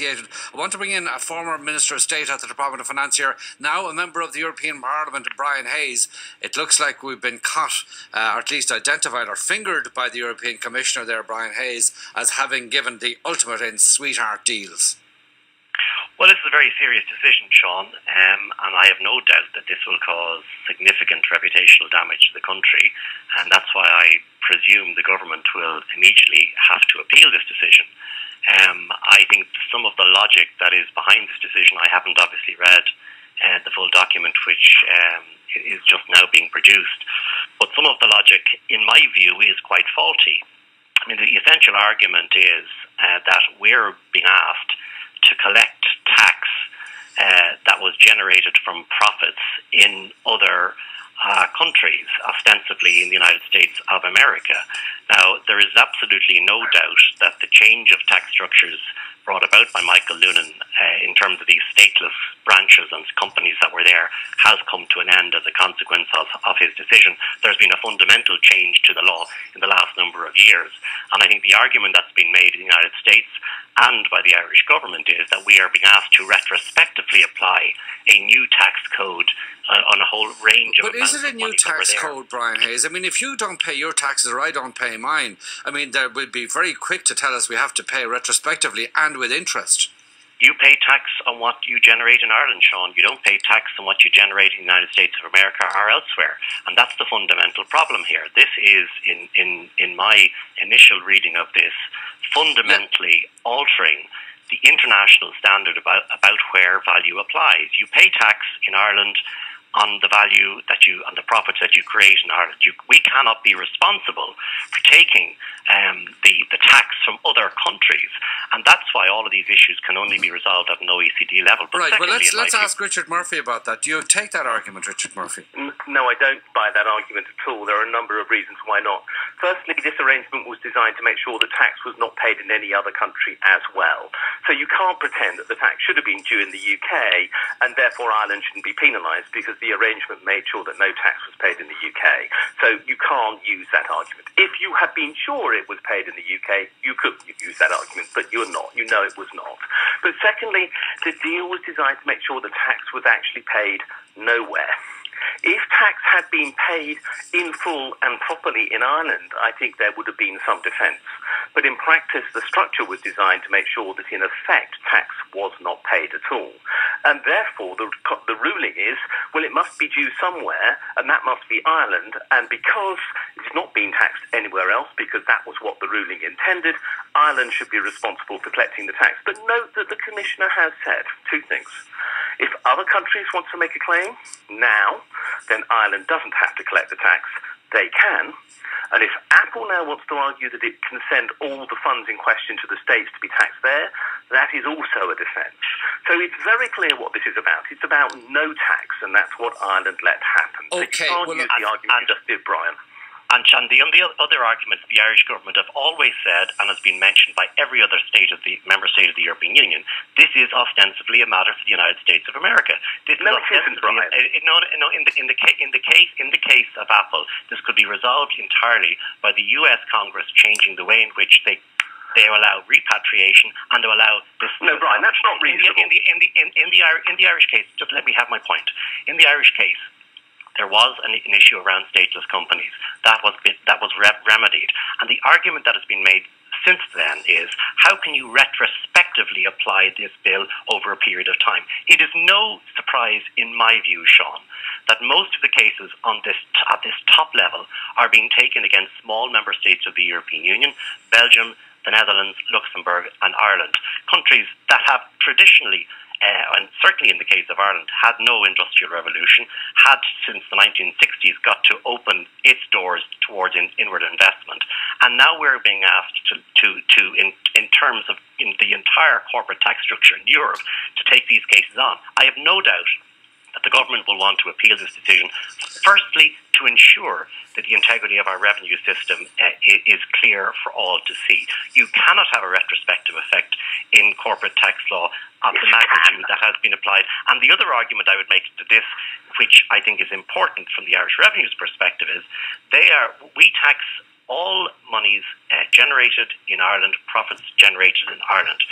emaciated. I want to bring in a former Minister of State at the Department of Finance here, now a member of the European Parliament, Brian Hayes. It looks like we've been caught, or at least identified or fingered by the European Commissioner there, Brian Hayes, as having given the ultimate in sweetheart deals. Well, this is a very serious decision, Sean, and I have no doubt that this will cause significant reputational damage to the country, and that's why I presume the government will immediately have to appeal this decision. I think some of the logic that is behind this decision, I haven't obviously read the full document, which is just now being produced, but some of the logic, in my view, is quite faulty. I mean, the essential argument is that we're being asked to collect tax that was generated from profits in other countries, ostensibly in the United States of America. Now, there is absolutely no doubt that the change of tax structures brought about by Michael Noonan in terms of these stateless branches and companies that were there has come to an end as a consequence of his decision. There's been a fundamental change to the law in the last number of years. And I think the argument that's been made in the United States and by the Irish government is that we are being asked to retrospectively apply a new tax code on a whole range of... But is it a new tax code, Brian Hayes? I mean, if you don't pay your taxes or I don't pay mine, I mean, they would be very quick to tell us we have to pay retrospectively and with interest. You pay tax on what you generate in Ireland, Sean. You don't pay tax on what you generate in the United States of America or elsewhere. And that's the fundamental problem here. This is, in my initial reading of this, fundamentally altering the international standard about where value applies. You pay tax in Ireland on the value that on the profits that you create in Ireland. We cannot be responsible for taking the tax from other countries, and that's why all of these issues can only be resolved at an OECD level. But right, well, let's ask Richard Murphy about that. Do you take that argument, Richard Murphy? No, I don't buy that argument at all. There are a number of reasons why not. Firstly, this arrangement was designed to make sure that tax was not paid in any other country as well. So you can't pretend that the tax should have been due in the UK, and therefore Ireland shouldn't be penalised, because the arrangement made sure that no tax was paid in the UK. So you can't use that argument. If you had been sure it was paid in the UK, you could use that argument, but you're not. You know it was not. But secondly, the deal was designed to make sure the tax was actually paid nowhere. If tax had been paid in full and properly in Ireland, I think there would have been some defence. But in practice, the structure was designed to make sure that, in effect, tax was not paid at all. And therefore, the ruling is, well, it must be due somewhere, and that must be Ireland. And because it's not being taxed anywhere else, because that was what the ruling intended, Ireland should be responsible for collecting the tax. But note that the Commissioner has said two things. If other countries want to make a claim now, then Ireland doesn't have to collect the tax. They can. And if Apple now wants to argue that it can send all the funds in question to the States to be taxed there, that is also a defence. So it's very clear what this is about. It's about no tax, and that's what Ireland let happen. Okay, so you can't use the argument you just did, Brian. And Sean, the other argument the Irish government have always said, and has been mentioned by every other member state of the European Union, this is ostensibly a matter for the United States of America. This no, is ostensibly, in the case of Apple, this could be resolved entirely by the U.S. Congress changing the way in which they allow repatriation and to allow this. No, Brian, that's not reasonable. In the Irish case, just let me have my point. In the Irish case, there was an issue around stateless companies. That was remedied. And the argument that has been made since then is, how can you retrospectively apply this bill over a period of time? It is no surprise, in my view, Sean, that most of the cases at this top level are being taken against small member states of the European Union, Belgium, the Netherlands, Luxembourg and Ireland, countries that have traditionally and certainly in the case of Ireland, had no industrial revolution, had since the 1960s got to open its doors towards inward investment. And now we're being asked in terms of the entire corporate tax structure in Europe, to take these cases on. I have no doubt that the government will want to appeal this decision, firstly, to ensure that the integrity of our revenue system is clear for all to see. You cannot have a retrospective effect in corporate tax law of the magnitude that has been applied. And the other argument I would make to this, which I think is important from the Irish Revenue's perspective, is we tax all monies generated in Ireland, profits generated in Ireland,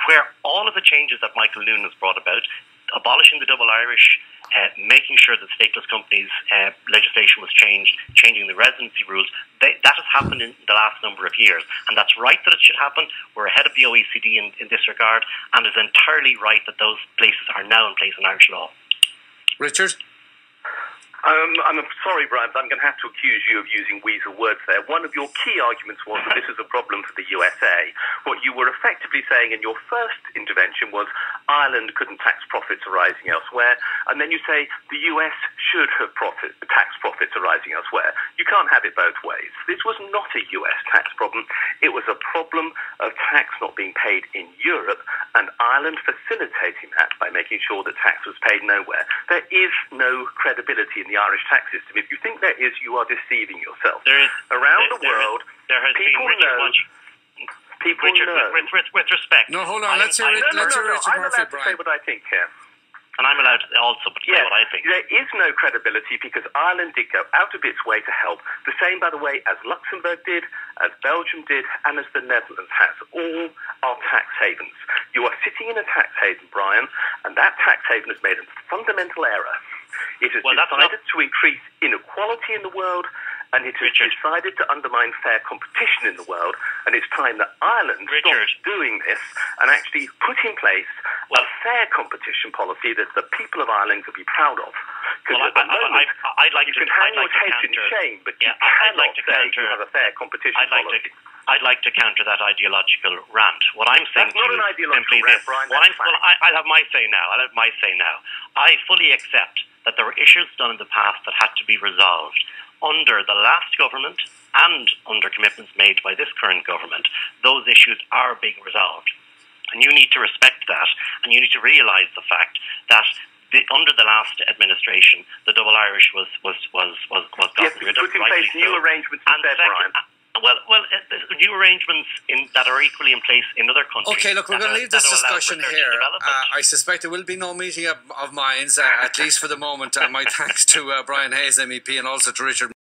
where all of the changes that Michael Noon has brought about, abolishing the double Irish, making sure that stateless companies legislation was changed, changing the residency rules, that has happened in the last number of years. And that's right that it should happen. We're ahead of the OECD in this regard, and it's entirely right that those places are now in place in Irish law. Richard? I'm sorry, Brian, but I'm going to have to accuse you of using weasel words there. One of your key arguments was that this is a problem for the USA. What you were effectively saying in your first intervention was Ireland couldn't tax profits arising elsewhere, and then you say the US should have tax profits arising elsewhere. You can't have it both ways. This was not a US tax problem. It was a problem of tax not being paid in Europe, and Ireland facilitating that by making sure that tax was paid nowhere. There is no credibility in the Irish tax system. If you think there is, you are deceiving yourself. Around the world, people know. With respect. No, hold on. Let's hear Richard Murphy, I'm allowed to Brian. say what I think here. And I'm allowed to also say what I think. There is no credibility because Ireland did go out of its way to help. The same, by the way, as Luxembourg did, as Belgium did, and as the Netherlands has. All are tax havens. You are sitting in a tax haven, Brian, and that tax haven has made a fundamental error. It has decided to increase inequality in the world, and it has decided to undermine fair competition in the world, and it's time that Ireland stops doing this and actually put in place a fair competition policy that the people of Ireland could be proud of. Because at the moment, you can hang your head in shame, but you cannot say you have a fair competition policy. I'd like to counter that ideological rant. What I'm saying That's not an ideological rant, Brian. I'll have my say now. I fully accept that there were issues done in the past that had to be resolved. Under the last government and under commitments made by this current government, those issues are being resolved. And you need to respect that, and you need to realise the fact that under the last administration, the double Irish was gotten rid of. Put in place new arrangements instead, Brian. Well, new arrangements that are equally in place in other countries. Okay, look, we're going to leave this discussion here. I suspect there will be no meeting of minds, at least for the moment. My thanks to Brian Hayes, MEP, and also to Richard